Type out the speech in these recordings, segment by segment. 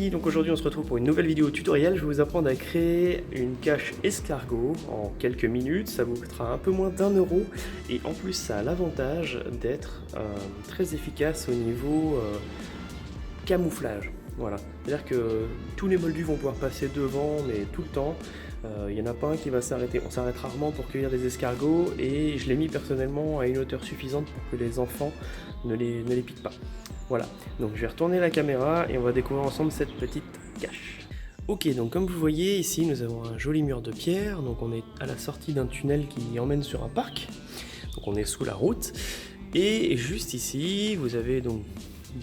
amis, donc aujourd'hui on se retrouve pour une nouvelle vidéo tutoriel. Je vais vous apprendre à créer une cache escargot en quelques minutes. Ça vous coûtera un peu moins d'1 € et en plus ça a l'avantage d'être très efficace au niveau camouflage. Voilà, c'est-à-dire que tous les moldus vont pouvoir passer devant, mais tout le temps. Il n'y en a pas un qui va s'arrêter. On s'arrête rarement pour cueillir des escargots et je l'ai mis personnellement à une hauteur suffisante pour que les enfants ne les piquent pas. Voilà, donc je vais retourner la caméra et on va découvrir ensemble cette petite cache. Ok, donc comme vous voyez ici nous avons un joli mur de pierre, donc on est à la sortie d'un tunnel qui emmène sur un parc, donc on est sous la route, et juste ici vous avez donc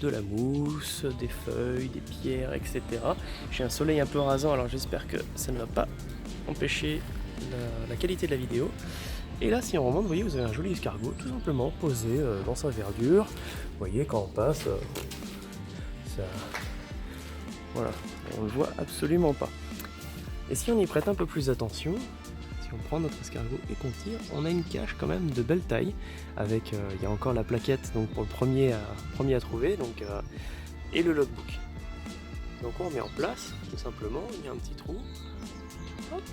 de la mousse, des feuilles, des pierres, etc. J'ai un soleil un peu rasant, alors j'espère que ça ne va pas empêcher la qualité de la vidéo. Et là, si on remonte, vous voyez, vous avez un joli escargot, tout simplement posé dans sa verdure. Vous voyez, quand on passe, ça... voilà, on le voit absolument pas. Et si on y prête un peu plus attention, si on prend notre escargot et qu'on tire, on a une cache quand même de belle taille, avec, il y a encore la plaquette donc pour le premier à trouver, donc, et le logbook. Donc on met en place, tout simplement, il y a un petit trou. Hop.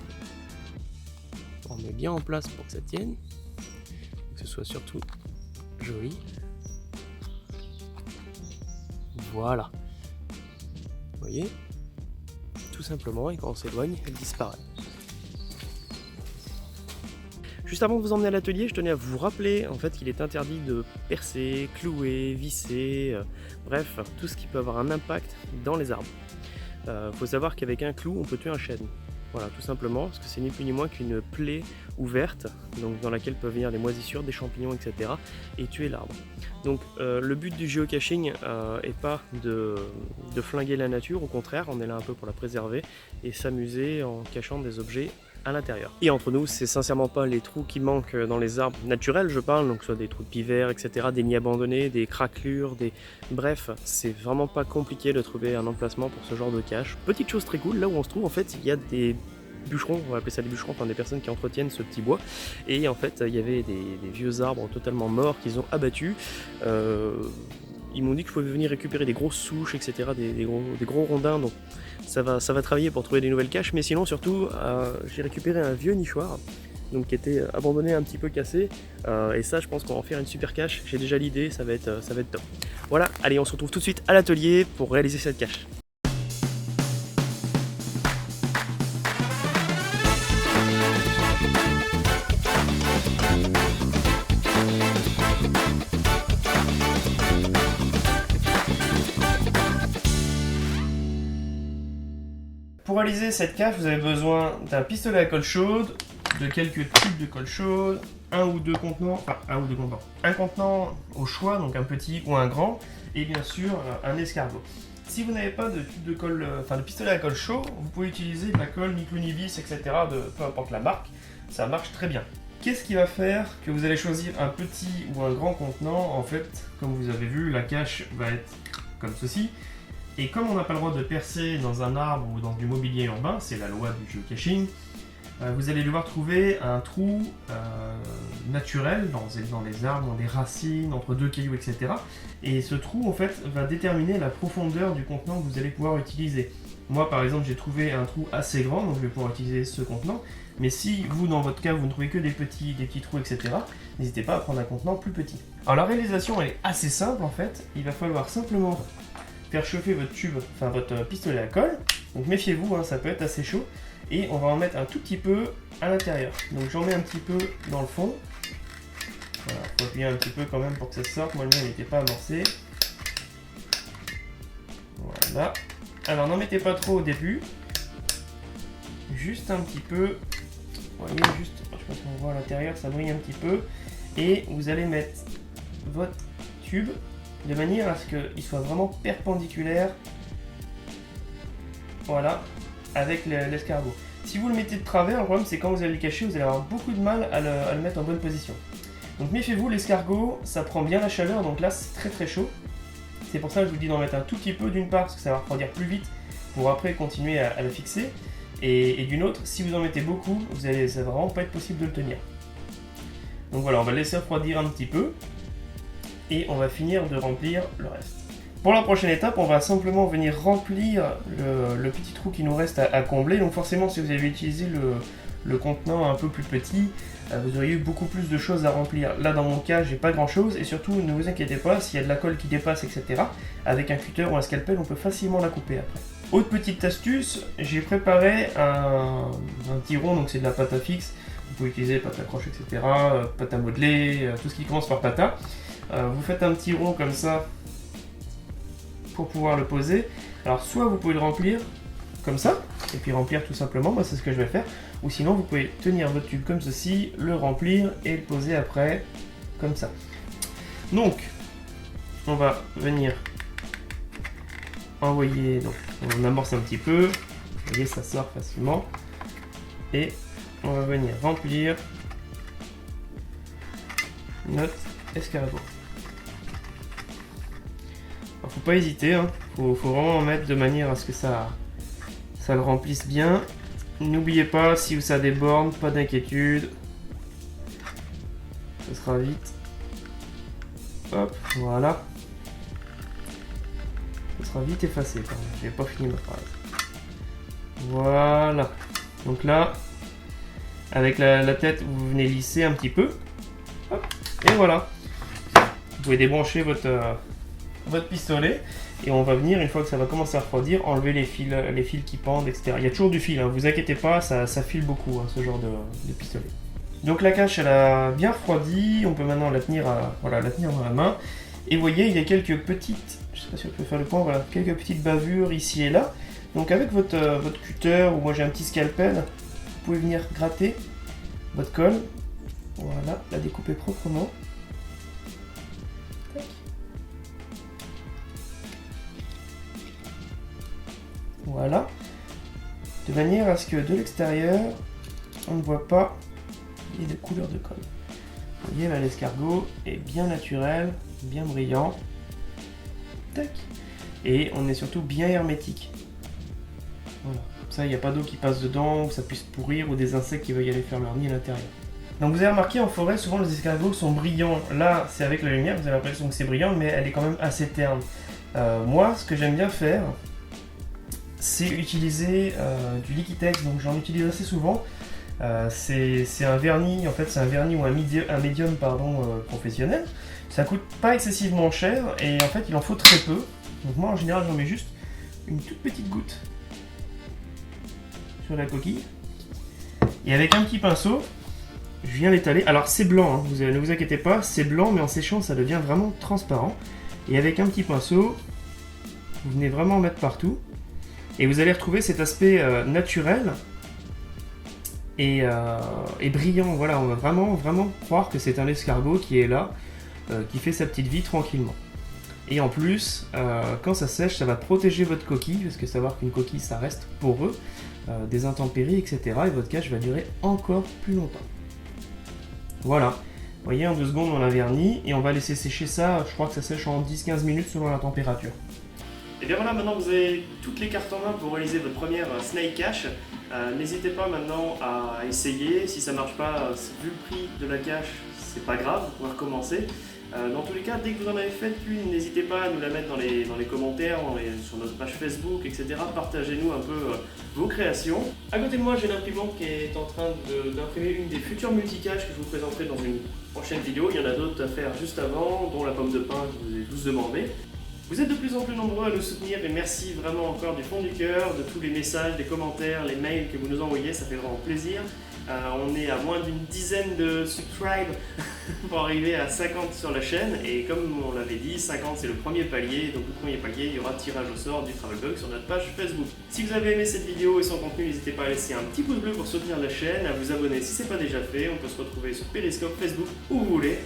On met bien en place pour que ça tienne, que ce soit surtout joli. Voilà. Vous voyez? Tout simplement, et quand on s'éloigne, elle disparaît. Juste avant de vous emmener à l'atelier, je tenais à vous rappeler en fait qu'il est interdit de percer, clouer, visser, bref, tout ce qui peut avoir un impact dans les arbres. Faut savoir qu'avec un clou, on peut tuer un chêne. Voilà, tout simplement, parce que c'est ni plus ni moins qu'une plaie ouverte, donc dans laquelle peuvent venir des moisissures, des champignons, etc. et tuer l'arbre. Donc le but du géocaching est pas de flinguer la nature, au contraire, on est là un peu pour la préserver et s'amuser en cachant des objets à l'intérieur. Et entre nous, c'est sincèrement pas les trous qui manquent dans les arbres naturels, je parle, donc soit des trous de pivert, etc., des nids abandonnés, des craquelures, bref, c'est vraiment pas compliqué de trouver un emplacement pour ce genre de cache. Petite chose très cool, là où on se trouve, en fait, il y a des bûcherons, on va appeler ça des bûcherons, enfin des personnes qui entretiennent ce petit bois, et en fait, il y avait des vieux arbres totalement morts qu'ils ont abattus. Ils m'ont dit que je pouvais venir récupérer des grosses souches, etc., des gros rondins, donc ça va travailler pour trouver des nouvelles caches, mais sinon surtout j'ai récupéré un vieux nichoir donc, qui était abandonné, un petit peu cassé, et ça je pense qu'on va en faire une super cache, j'ai déjà l'idée, ça va être top. Voilà, allez, on se retrouve tout de suite à l'atelier pour réaliser cette cache. Pour réaliser cette cache, vous avez besoin d'un pistolet à colle chaude, de quelques tubes de colle chaude, un contenant au choix, donc un petit ou un grand, et bien sûr un escargot. Si vous n'avez pas de tube de colle, de pistolet à colle chaud, vous pouvez utiliser de la colle Micro-Nivis, etc. de peu importe la marque, ça marche très bien. Qu'est-ce qui va faire que vous allez choisir un petit ou un grand contenant? En fait, comme vous avez vu, la cache va être comme ceci. Et comme on n'a pas le droit de percer dans un arbre ou dans du mobilier urbain, c'est la loi du geocaching, vous allez devoir trouver un trou naturel dans les arbres, dans des racines, entre deux cailloux, etc. Et ce trou, en fait, va déterminer la profondeur du contenant que vous allez pouvoir utiliser. Moi, par exemple, j'ai trouvé un trou assez grand, donc je vais pouvoir utiliser ce contenant. Mais si vous, dans votre cas, vous ne trouvez que des petits trous, etc., n'hésitez pas à prendre un contenant plus petit. Alors la réalisation, elle est assez simple, en fait. Il va falloir simplement faire chauffer votre pistolet à colle. Donc méfiez-vous, ça peut être assez chaud. Et on va en mettre un tout petit peu à l'intérieur. Donc j'en mets un petit peu dans le fond. Voilà, faut appuyer un petit peu quand même pour que ça sorte. Moi le mien n'était pas amorcé. Voilà. Alors n'en mettez pas trop au début. Juste un petit peu. Vous voyez, juste, je pense qu'on voit à l'intérieur, ça brille un petit peu. Et vous allez mettre votre tube de manière à ce qu'il soit vraiment perpendiculaire, voilà, avec l'escargot. Si vous le mettez de travers, le problème c'est quand vous allez le cacher, vous allez avoir beaucoup de mal à le mettre en bonne position. Donc méfiez-vous, l'escargot, ça prend bien la chaleur, donc là c'est très très chaud. C'est pour ça que je vous dis d'en mettre un tout petit peu d'une part, parce que ça va refroidir plus vite, pour après continuer à le fixer. Et d'une autre, si vous en mettez beaucoup, ça va vraiment pas être possible de le tenir. Donc voilà, on va le laisser refroidir un petit peu. Et on va finir de remplir le reste. Pour la prochaine étape, on va simplement venir remplir le petit trou qui nous reste à combler. Donc forcément, si vous avez utilisé le contenant un peu plus petit, vous auriez eu beaucoup plus de choses à remplir. Là, dans mon cas, j'ai pas grand chose, et surtout, ne vous inquiétez pas, s'il y a de la colle qui dépasse, etc., avec un cutter ou un scalpel, on peut facilement la couper après. Autre petite astuce, j'ai préparé un petit rond, donc c'est de la pâte à fixe. Vous pouvez utiliser pâte à croche, etc., pâte à modeler, tout ce qui commence par pâte. Vous faites un petit rond comme ça pour pouvoir le poser. Alors, soit vous pouvez le remplir comme ça, et puis remplir tout simplement, moi c'est ce que je vais faire, ou sinon vous pouvez tenir votre tube comme ceci, le remplir et le poser après, comme ça. Donc, on va venir envoyer, donc on amorce un petit peu, vous voyez ça sort facilement, et on va venir remplir notre escargot. Alors, faut pas hésiter, hein. Faut vraiment en mettre de manière à ce que ça le remplisse bien. N'oubliez pas, si ça déborde, pas d'inquiétude. Ce sera vite. Hop, voilà. Ce sera vite effacé. J'ai pas fini ma phrase. Voilà. Donc là, avec la tête, vous venez lisser un petit peu. Hop, et voilà. Vous pouvez débrancher votre pistolet. Et on va venir, une fois que ça va commencer à refroidir, enlever les fils qui pendent, etc. Il y a toujours du fil, hein, vous inquiétez pas, ça file beaucoup, hein, ce genre de pistolet. Donc la cache, elle a bien refroidi, on peut maintenant la tenir dans la main. Et vous voyez, il y a quelques petites, je sais pas si on peut faire le point, voilà, quelques petites bavures ici et là. Donc avec votre cutter, ou moi j'ai un petit scalpel, vous pouvez venir gratter votre colle. Voilà, la découper proprement. Voilà, de manière à ce que de l'extérieur, on ne voit pas les couleurs de colle. Vous voyez là, l'escargot est bien naturel, bien brillant. Tac. Et on est surtout bien hermétique. Voilà, comme ça il n'y a pas d'eau qui passe dedans, ou ça puisse pourrir, ou des insectes qui veulent y aller faire leur nid à l'intérieur. Donc vous avez remarqué, en forêt, souvent les escargots sont brillants. Là, c'est avec la lumière, vous avez l'impression que c'est brillant, mais elle est quand même assez terne. Moi, ce que j'aime bien faire, c'est utiliser du Liquitex, donc j'en utilise assez souvent. C'est un vernis, en fait c'est un vernis ou un médium professionnel. Ça coûte pas excessivement cher et en fait il en faut très peu. Donc moi en général j'en mets juste une toute petite goutte sur la coquille. Et avec un petit pinceau, je viens l'étaler. Alors c'est blanc, hein, ne vous inquiétez pas, c'est blanc mais en séchant ça devient vraiment transparent. Et avec un petit pinceau, vous venez vraiment en mettre partout. Et vous allez retrouver cet aspect naturel et brillant. Voilà, on va vraiment croire que c'est un escargot qui est là, qui fait sa petite vie tranquillement. Et en plus, quand ça sèche, ça va protéger votre coquille, parce que savoir qu'une coquille, ça reste poreux, des intempéries, etc. Et votre cache va durer encore plus longtemps. Voilà. Vous voyez, en 2 secondes, on a verni, et on va laisser sécher ça, je crois que ça sèche en 10-15 minutes selon la température. Et bien voilà, maintenant vous avez toutes les cartes en main pour réaliser votre première snake cache. N'hésitez pas maintenant à essayer. Si ça ne marche pas, vu le prix de la cache, c'est pas grave, vous pouvez recommencer. Dans tous les cas, dès que vous en avez fait une, n'hésitez pas à nous la mettre dans les commentaires, sur notre page Facebook, etc. Partagez-nous un peu vos créations. À côté de moi, j'ai l'imprimante qui est en train d'imprimer une des futures multicaches que je vous présenterai dans une prochaine vidéo. Il y en a d'autres à faire juste avant, dont la pomme de pin que je vous ai tous demandé. Vous êtes de plus en plus nombreux à nous soutenir et merci vraiment encore du fond du cœur de tous les messages, des commentaires, les mails que vous nous envoyez, ça fait vraiment plaisir. On est à moins d'une dizaine de subscribes pour arriver à 50 sur la chaîne et comme on l'avait dit, 50 c'est le premier palier, donc le premier palier il y aura tirage au sort du Travelbug sur notre page Facebook. Si vous avez aimé cette vidéo et son contenu, n'hésitez pas à laisser un petit pouce bleu pour soutenir la chaîne, à vous abonner si ce n'est pas déjà fait, on peut se retrouver sur Periscope, Facebook, où vous voulez.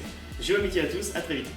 J'ai amitié à tous, à très vite.